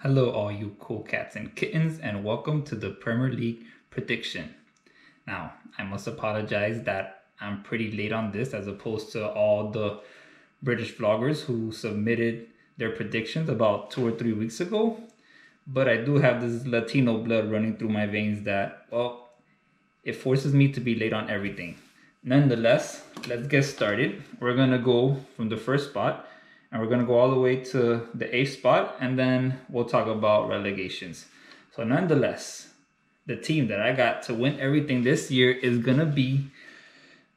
Hello, all you cool cats and kittens, and welcome to the Premier League prediction. Now, I must apologize that I'm pretty late on this as opposed to all the British vloggers who submitted their predictions about 2 or 3 weeks ago. But I do have this Latino blood running through my veins that, well, it forces me to be late on everything. Nonetheless, let's get started. We're going to go from the first spot and we're going to go all the way to the eighth spot, and then we'll talk about relegations. So nonetheless, the team that I got to win everything this year is going to be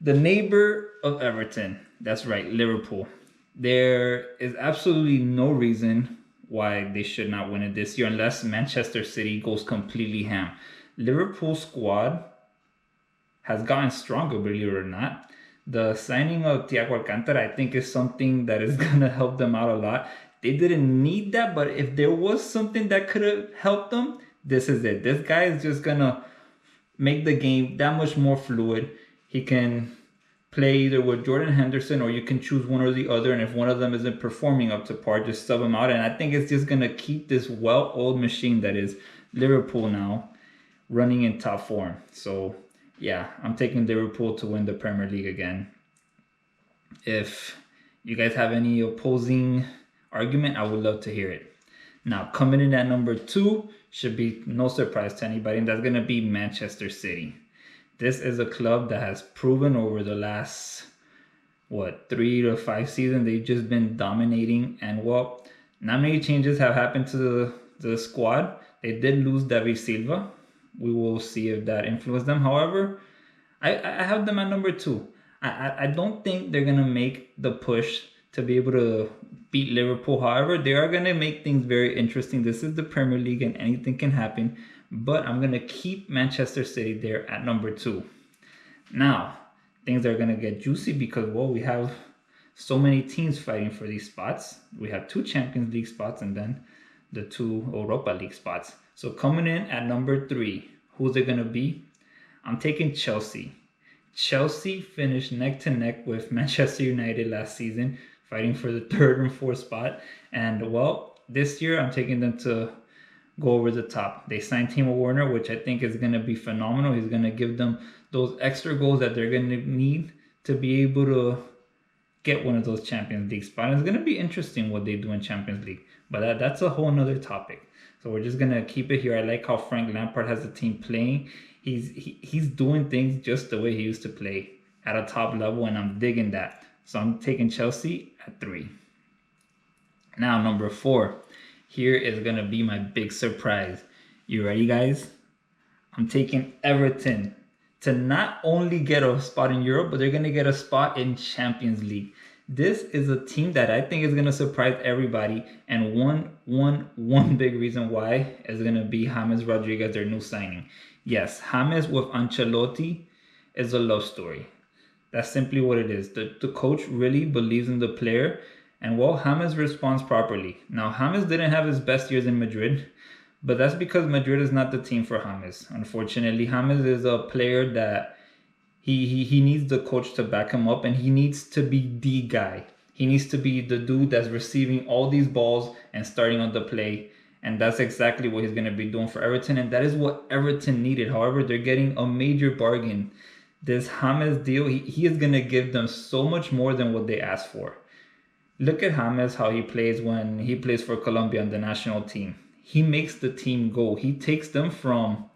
the neighbor of Everton. That's right, Liverpool. There is absolutely no reason why they should not win it this year unless Manchester City goes completely ham. Liverpool squad has gotten stronger, believe it or not. The signing of Thiago Alcantara, I think, is something that is going to help them out a lot. They didn't need that, but if there was something that could have helped them, this is it. This guy is just going to make the game that much more fluid. He can play either with Jordan Henderson or you can choose one or the other. And if one of them isn't performing up to par, just sub him out. And I think it's just going to keep this well-oiled machine that is Liverpool now running in top form. So yeah, I'm taking Liverpool to win the Premier League again. If you guys have any opposing argument, I would love to hear it. Now, coming in at number 2 should be no surprise to anybody, and that's going to be Manchester City. This is a club that has proven over the last, 3 to 5 seasons, they've just been dominating. And, well, not many changes have happened to the squad. They did lose David Silva. We will see if that influenced them. However, I have them at number 2. I don't think they're going to make the push to be able to beat Liverpool. However, they are going to make things very interesting. This is the Premier League and anything can happen. But I'm going to keep Manchester City there at number 2. Now, things are going to get juicy because, well, we have so many teams fighting for these spots. We have 2 Champions League spots and then the 2 Europa League spots. So coming in at number 3, who's it going to be? I'm taking Chelsea. Chelsea finished neck to neck with Manchester United last season, fighting for the 3rd and 4th spot. And, well, this year I'm taking them to go over the top. They signed Timo Werner, which I think is going to be phenomenal. He's going to give them those extra goals that they're going to need to be able to get one of those Champions League spots. It's going to be interesting what they do in Champions League, but that's a whole nother topic. So we're just going to keep it here. I like how Frank Lampard has the team playing. He's doing things just the way he used to play at a top level, and I'm digging that. So I'm taking Chelsea at 3. Now, number 4. Here is going to be my big surprise. You ready, guys? I'm taking Everton to not only get a spot in Europe, but they're going to get a spot in Champions League. This is a team that I think is going to surprise everybody. And one big reason why is going to be James Rodriguez, their new signing. Yes, James with Ancelotti is a love story. That's simply what it is. The coach really believes in the player. And, well, James responds properly. Now, James didn't have his best years in Madrid, but that's because Madrid is not the team for James. Unfortunately, James is a player that he needs the coach to back him up, and he needs to be the guy. He needs to be the dude that's receiving all these balls and starting on the play. And that's exactly what he's going to be doing for Everton. And that is what Everton needed. However, they're getting a major bargain. This James deal, he is going to give them so much more than what they asked for. Look at James, how he plays when he plays for Colombia on the national team. He makes the team go. He takes them from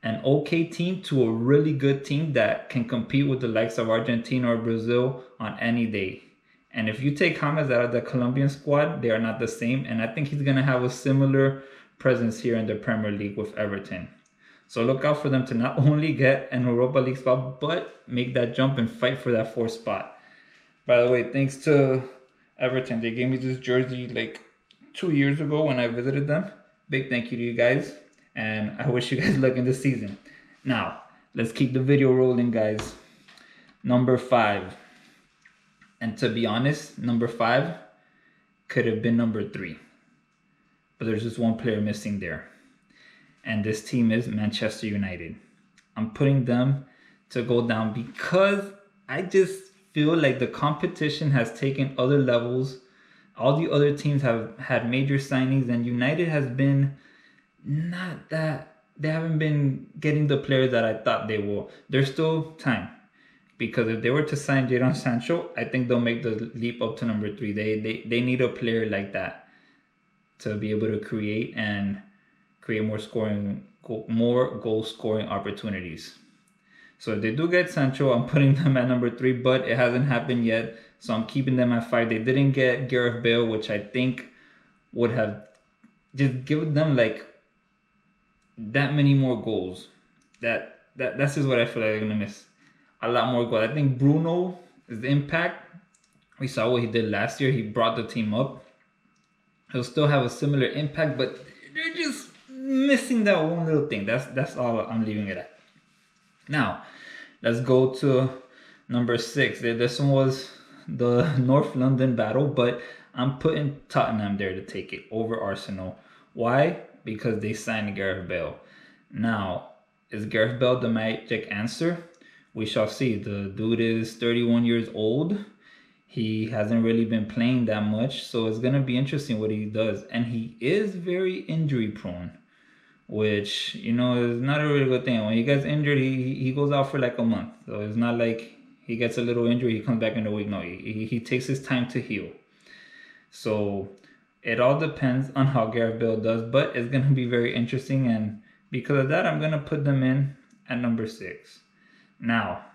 an okay team to a really good team that can compete with the likes of Argentina or Brazil on any day. And if you take James out of the Colombian squad, they are not the same. And I think he's going to have a similar presence here in the Premier League with Everton. So look out for them to not only get an Europa League spot, but make that jump and fight for that 4th spot. By the way, thanks to Everton, they gave me this jersey like 2 years ago when I visited them. Big thank you to you guys, and I wish you guys luck in this season. Now, let's keep the video rolling, guys. Number 5. And to be honest, number 5 could have been number 3. But there's just one player missing there. And this team is Manchester United. I'm putting them to go down because I just feel like the competition has taken other levels All the other teams have had major signings, and United has been not that. They haven't been getting the players that I thought they will. There's still time, because if they were to sign Jadon Sancho, I think they'll make the leap up to number 3. They need a player like that to be able to create more goal scoring opportunities. So if they do get Sancho, I'm putting them at number 3, but it hasn't happened yet. So I'm keeping them at 5. They didn't get Gareth Bale, which I think would have just given them like that many more goals. That's just what I feel like they're gonna miss. A lot more goals. I think Bruno is the impact. We saw what he did last year. He brought the team up. He'll still have a similar impact, but they're just missing that one little thing. That's all I'm leaving it at. Now, let's go to number 6. This one was the North London battle, but I'm putting Tottenham there to take it over Arsenal. Why? Because they signed Gareth Bale. Now, is Gareth Bale the magic answer? We shall see. The dude is 31 years old. He hasn't really been playing that much, so it's going to be interesting what he does. And he is very injury prone, which, is not a really good thing. When he gets injured, he goes out for like a month. So it's not like he gets a little injury, he comes back in a week. No, he takes his time to heal. So it all depends on how Gareth Bale does, but it's going to be very interesting. And because of that, I'm going to put them in at number 6. Now,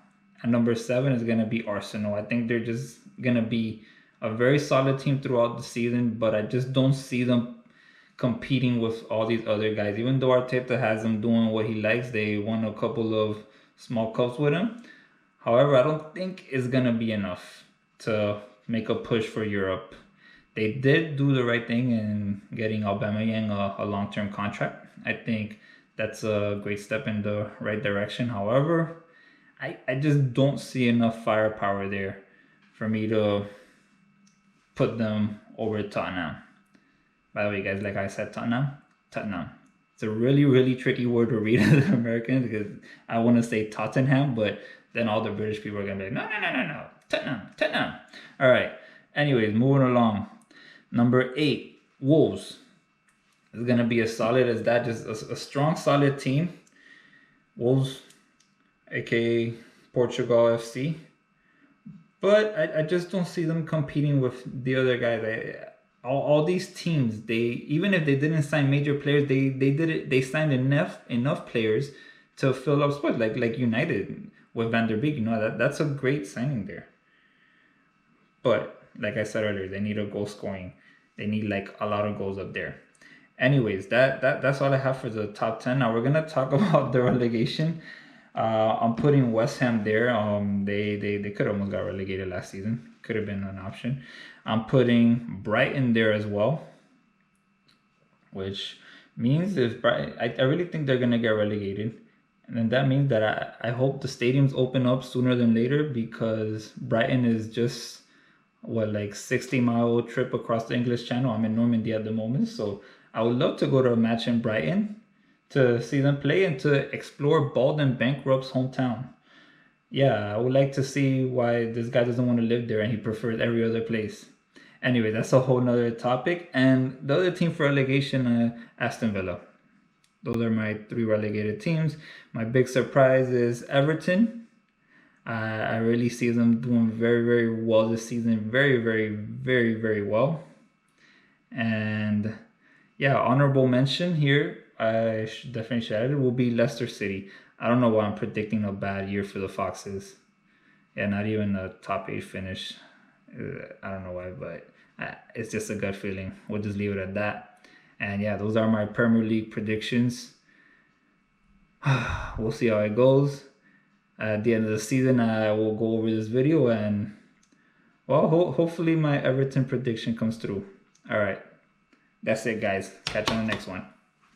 at number 7 is going to be Arsenal. I think they're just going to be a very solid team throughout the season, but I just don't see them competing with all these other guys. Even though Arteta has them doing what he likes, they won a couple of small cups with him. However, I don't think it's going to be enough to make a push for Europe. They did do the right thing in getting Aubameyang a long-term contract. I think that's a great step in the right direction. However, I just don't see enough firepower there for me to put them over Tottenham. By the way, guys, like I said, Tottenham. It's a really, really tricky word to read as an American, because I want to say Tottenham, but then all the British people are going to be like, no, Tottenham. All right. Anyways, moving along. Number 8, Wolves. It's going to be as solid as that, just a strong, solid team. Wolves, aka Portugal FC. But I just don't see them competing with the other guys. All these teams, even if they didn't sign major players, they signed enough players to fill up spots, like United with Van der Beek. That's a great signing there. But like I said earlier, they need a goal scoring. They need like a lot of goals up there. Anyways, that's all I have for the top 10. Now we're gonna talk about the relegation. I'm putting West Ham there. They could almost got relegated last season. Could have been an option. I'm putting Brighton there as well, which means if Brighton, I really think they're gonna get relegated, and then that means that I hope the stadiums open up sooner than later, because Brighton is just 60-mile trip across the English Channel. I'm in Normandy at the moment, so I would love to go to a match in Brighton to see them play and to explore Bald Bankrupt's hometown. Yeah, I would like to see why this guy doesn't want to live there and he prefers every other place. Anyway, that's a whole nother topic. And the other team for relegation, Aston Villa. Those are my 3 relegated teams. My big surprise is Everton. I really see them doing very, very well this season. Very, very, very, very well. And yeah, honorable mention here, I should definitely add it, will be Leicester City. I don't know why I'm predicting a bad year for the Foxes. Yeah, not even a top 8 finish. I don't know why, but it's just a gut feeling. We'll just leave it at that. And yeah, those are my Premier League predictions. We'll see how it goes. At the end of the season, I will go over this video and, well, hopefully my Everton prediction comes through. All right. That's it, guys. Catch you on the next one.